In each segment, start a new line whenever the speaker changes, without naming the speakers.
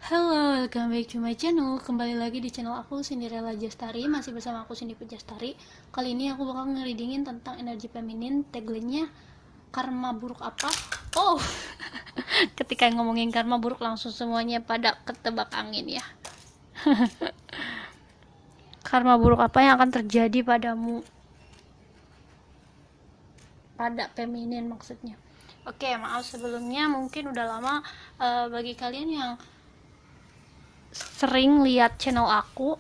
Halo, welcome back to my channel. Kembali lagi di channel aku, Cinderella Jastari. Masih bersama aku, Cindy Pujastari. Kali ini aku bakal ngereadingin tentang energi feminin. Tagline-nya, karma buruk apa? Oh, ketika ngomongin karma buruk langsung semuanya pada ketebak angin ya. Karma buruk apa yang akan terjadi padamu? Pada feminin maksudnya. Oke, maaf sebelumnya mungkin udah lama bagi kalian yang sering lihat channel aku,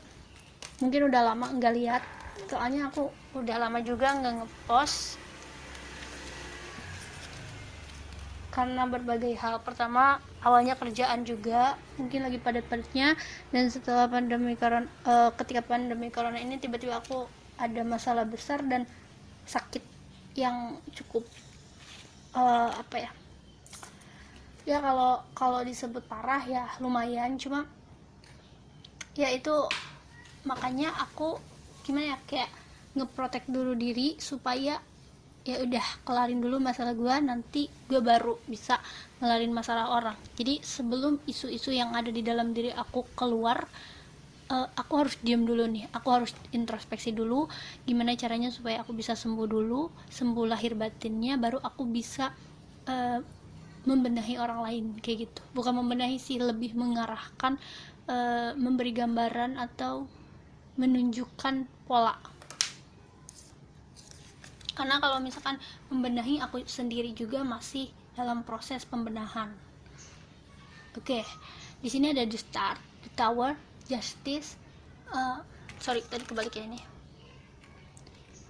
mungkin udah lama nggak lihat, soalnya aku udah lama juga nggak ngepost karena berbagai hal. Pertama, awalnya kerjaan juga mungkin lagi padat-padatnya, dan setelah ketika pandemi corona ini tiba-tiba aku ada masalah besar dan sakit yang cukup apa ya, ya kalau disebut parah ya lumayan, cuma ya itu makanya aku gimana ya, kayak ngeprotek dulu diri supaya ya udah kelarin dulu masalah gue, nanti gue baru bisa ngelarin masalah orang. Jadi sebelum isu-isu yang ada di dalam diri aku keluar, aku harus diam dulu nih, aku harus introspeksi dulu gimana caranya supaya aku bisa sembuh dulu, sembuh lahir batinnya, baru aku bisa membenahi orang lain kayak gitu. Bukan membenahi sih, lebih mengarahkan, memberi gambaran atau menunjukkan pola. Karena kalau misalkan membenahi, aku sendiri juga masih dalam proses pembenahan. Oke, di sini ada the Star, the Tower, Justice, sorry tadi kebalik ya ini.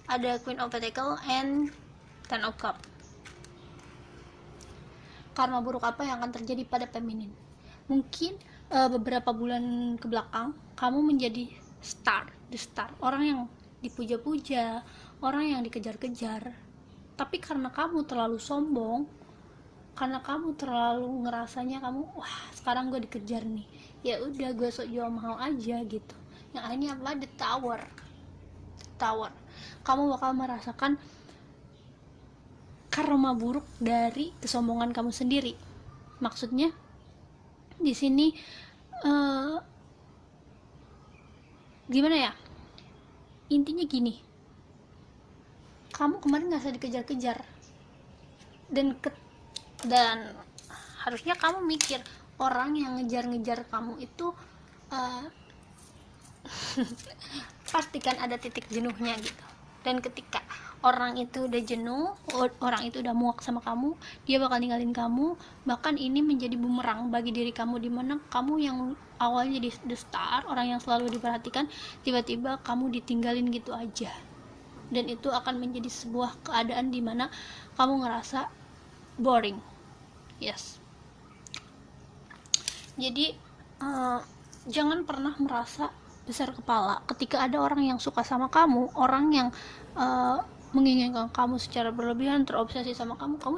Ada Queen of Pentacles and Ten of Cups. Karma buruk apa yang akan terjadi pada feminin? Mungkin beberapa bulan ke belakang kamu menjadi the star, orang yang dipuja-puja, orang yang dikejar-kejar. Tapi karena kamu terlalu sombong, karena kamu terlalu ngerasanya kamu, wah sekarang gue dikejar nih, ya udah gue sok jual mahal aja gitu. Yang ini adalah the tower. Kamu bakal merasakan karma buruk dari kesombongan kamu sendiri. Maksudnya di sini gimana ya, intinya gini, kamu kemarin nggak usah dikejar-kejar, dan harusnya kamu mikir orang yang ngejar-ngejar kamu itu pastikan ada titik jenuhnya gitu. Dan ketika orang itu udah jenuh, orang itu udah muak sama kamu, dia bakal ninggalin kamu. Bahkan ini menjadi bumerang bagi diri kamu, dimana kamu yang awalnya jadi the star, orang yang selalu diperhatikan, tiba-tiba kamu ditinggalin gitu aja. Dan itu akan menjadi sebuah keadaan dimana kamu ngerasa boring. Yes. Jadi jangan pernah merasa besar kepala ketika ada orang yang suka sama kamu, orang yang menginginkan kamu secara berlebihan, terobsesi sama kamu. Kamu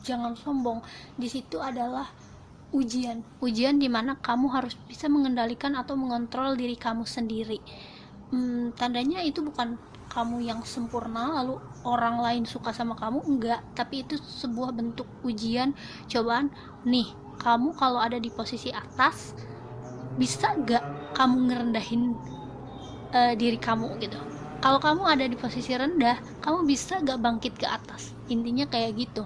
jangan sombong. Di situ adalah ujian dimana kamu harus bisa mengendalikan atau mengontrol diri kamu sendiri. Tandanya itu bukan kamu yang sempurna lalu orang lain suka sama kamu, enggak, tapi itu sebuah bentuk ujian, cobaan. Nih, kamu kalau ada di posisi atas, bisa gak kamu ngerendahin diri kamu gitu. Kalau kamu ada di posisi rendah, kamu bisa gak bangkit ke atas. Intinya kayak gitu.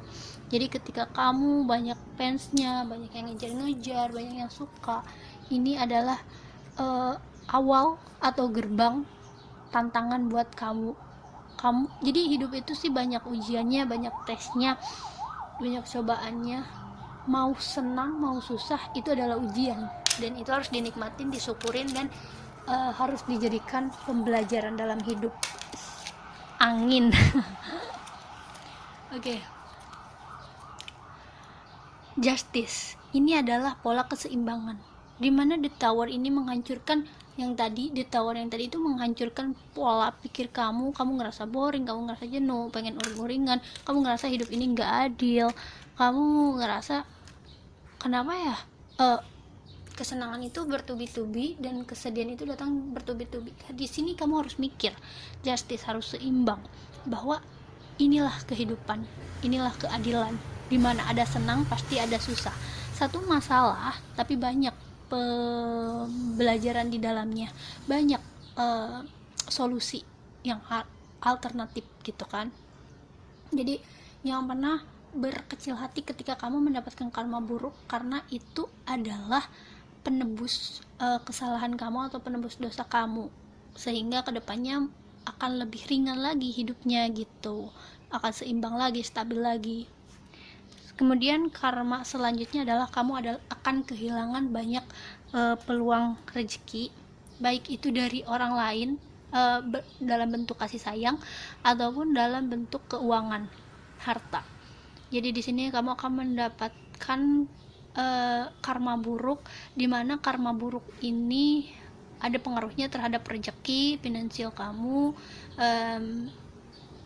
Jadi ketika kamu banyak fansnya, banyak yang ngejar-ngejar, banyak yang suka, ini adalah awal atau gerbang tantangan buat kamu. Jadi hidup itu sih banyak ujiannya, banyak tesnya, banyak cobaannya. Mau senang mau susah, itu adalah ujian, dan itu harus dinikmatin, disyukurin, dan harus dijadikan pembelajaran dalam hidup. Angin. Oke. Justice ini adalah pola keseimbangan, dimana the tower ini menghancurkan yang tadi. The tower yang tadi itu menghancurkan pola pikir kamu ngerasa boring, kamu ngerasa jenuh, pengen uring-uringan, kamu ngerasa hidup ini nggak adil, kamu ngerasa kenapa ya kesenangan itu bertubi-tubi dan kesedihan itu datang bertubi-tubi. Di sini kamu harus mikir, justice harus seimbang, bahwa inilah kehidupan, inilah keadilan, dimana ada senang pasti ada susah. Satu masalah tapi banyak pembelajaran di dalamnya, banyak solusi yang alternatif gitu kan. Jadi jangan pernah berkecil hati ketika kamu mendapatkan karma buruk, karena itu adalah penebus kesalahan kamu atau penebus dosa kamu, sehingga kedepannya akan lebih ringan lagi hidupnya gitu, akan seimbang lagi, stabil lagi. Kemudian karma selanjutnya adalah kamu akan kehilangan banyak peluang rezeki, baik itu dari orang lain dalam bentuk kasih sayang ataupun dalam bentuk keuangan, harta. Jadi di sini kamu akan mendapatkan karma buruk, dimana karma buruk ini ada pengaruhnya terhadap rezeki finansial kamu,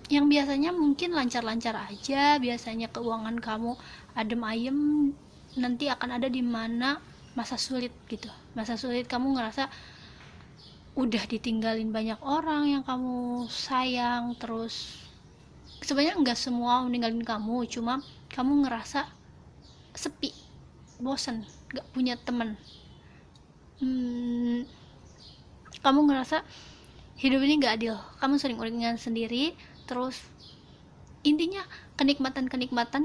yang biasanya mungkin lancar-lancar aja, biasanya keuangan kamu adem ayem, nanti akan ada di mana masa sulit gitu. Masa sulit kamu ngerasa udah ditinggalin banyak orang yang kamu sayang, terus sebenarnya enggak semua meninggalin kamu, cuma kamu ngerasa sepi, bosan, gak punya teman, kamu ngerasa hidup ini gak adil, kamu sering uringan sendiri, terus intinya kenikmatan-kenikmatan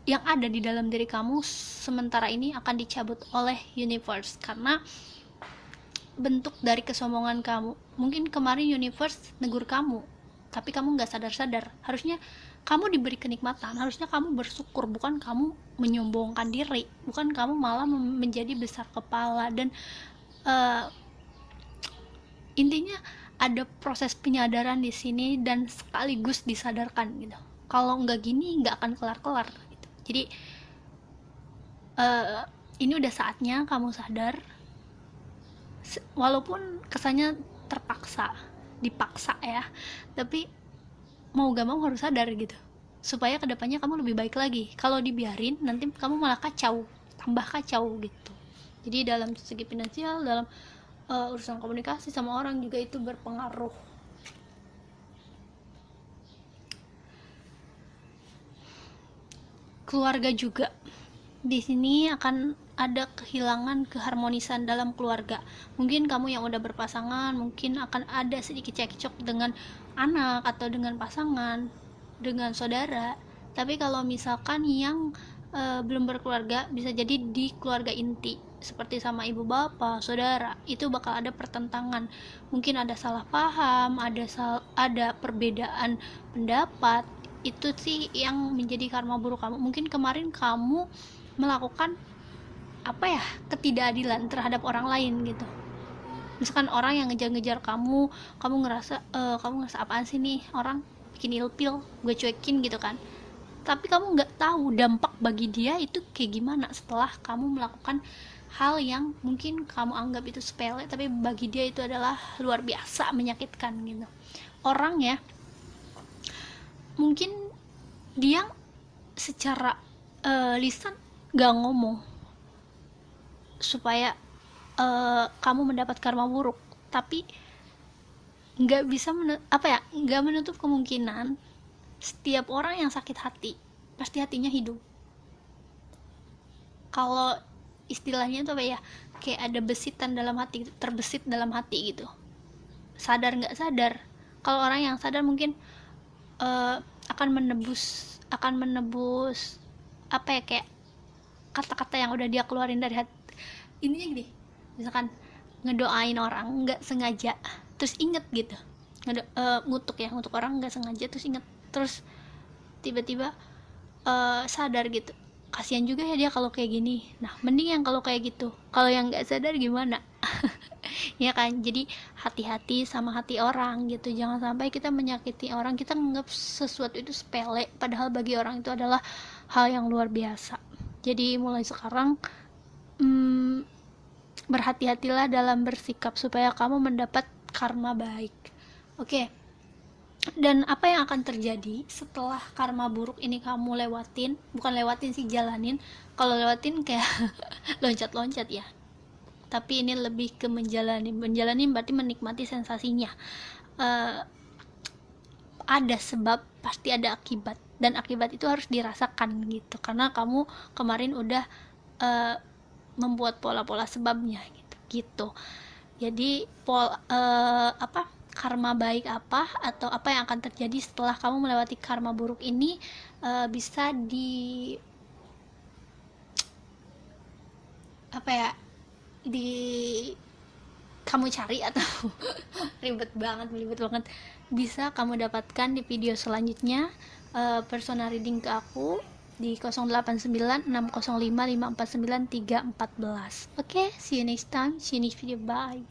yang ada di dalam diri kamu sementara ini akan dicabut oleh universe karena bentuk dari kesombongan kamu. Mungkin kemarin universe negur kamu, tapi kamu gak sadar-sadar. Harusnya kamu diberi kenikmatan, harusnya kamu bersyukur, bukan kamu menyombongkan diri, bukan kamu malah menjadi besar kepala. Dan intinya ada proses penyadaran di sini dan sekaligus disadarkan gitu. Kalau nggak gini nggak akan kelar-kelar gitu. Jadi ini udah saatnya kamu sadar, walaupun kesannya dipaksa ya, tapi mau gak mau harus sadar gitu, supaya kedepannya kamu lebih baik lagi. Kalau dibiarin nanti kamu malah tambah kacau gitu. Jadi dalam segi finansial, dalam urusan komunikasi sama orang juga itu berpengaruh. Keluarga juga di sini akan ada kehilangan keharmonisan dalam keluarga. Mungkin kamu yang udah berpasangan, mungkin akan ada sedikit cekcok dengan anak atau dengan pasangan, dengan saudara. Tapi kalau misalkan yang belum berkeluarga, bisa jadi di keluarga inti seperti sama ibu bapak, saudara, itu bakal ada pertentangan. Mungkin ada salah paham, ada perbedaan pendapat. Itu sih yang menjadi karma buruk kamu. Mungkin kemarin kamu melakukan ketidakadilan terhadap orang lain gitu. Misalkan orang yang ngejar-ngejar kamu ngerasa apaan sih nih orang, bikin ilpil, gue cuekin gitu kan. Tapi kamu nggak tahu dampak bagi dia itu kayak gimana setelah kamu melakukan hal yang mungkin kamu anggap itu sepele, tapi bagi dia itu adalah luar biasa menyakitkan gitu. Orang ya, mungkin dia secara lisan gak ngomong supaya kamu mendapat karma buruk, tapi nggak bisa nggak menutup kemungkinan setiap orang yang sakit hati pasti hatinya hidup. Kalau istilahnya tuh kayak ada besitan dalam hati, terbesit dalam hati gitu, sadar nggak sadar. Kalau orang yang sadar mungkin akan menebus kayak kata-kata yang udah dia keluarin dari hati. Intinya gini, misalkan ngedoain orang nggak sengaja terus inget gitu, ngutuk orang nggak sengaja terus inget, terus tiba-tiba sadar gitu, kasihan juga ya dia kalau kayak gini. Nah mending yang kalau kayak gitu. Kalau yang nggak sadar gimana? Ya kan. Jadi hati-hati sama hati orang gitu, jangan sampai kita menyakiti orang, kita menganggap sesuatu itu sepele padahal bagi orang itu adalah hal yang luar biasa. Jadi mulai sekarang berhati-hatilah dalam bersikap supaya kamu mendapat karma baik. Oke. Dan apa yang akan terjadi setelah karma buruk ini kamu jalanin. Kalau lewatin kayak loncat-loncat ya, tapi ini lebih ke menjalani berarti menikmati sensasinya. Ada sebab pasti ada akibat, dan akibat itu harus dirasakan gitu, karena kamu kemarin udah membuat pola-pola sebabnya gitu. Jadi karma baik apa atau apa yang akan terjadi setelah kamu melewati karma buruk ini bisa di kamu cari atau ribet banget bisa kamu dapatkan di video selanjutnya. Personal reading ke aku di 089605549314. Oke, see you next time, see you next video, bye.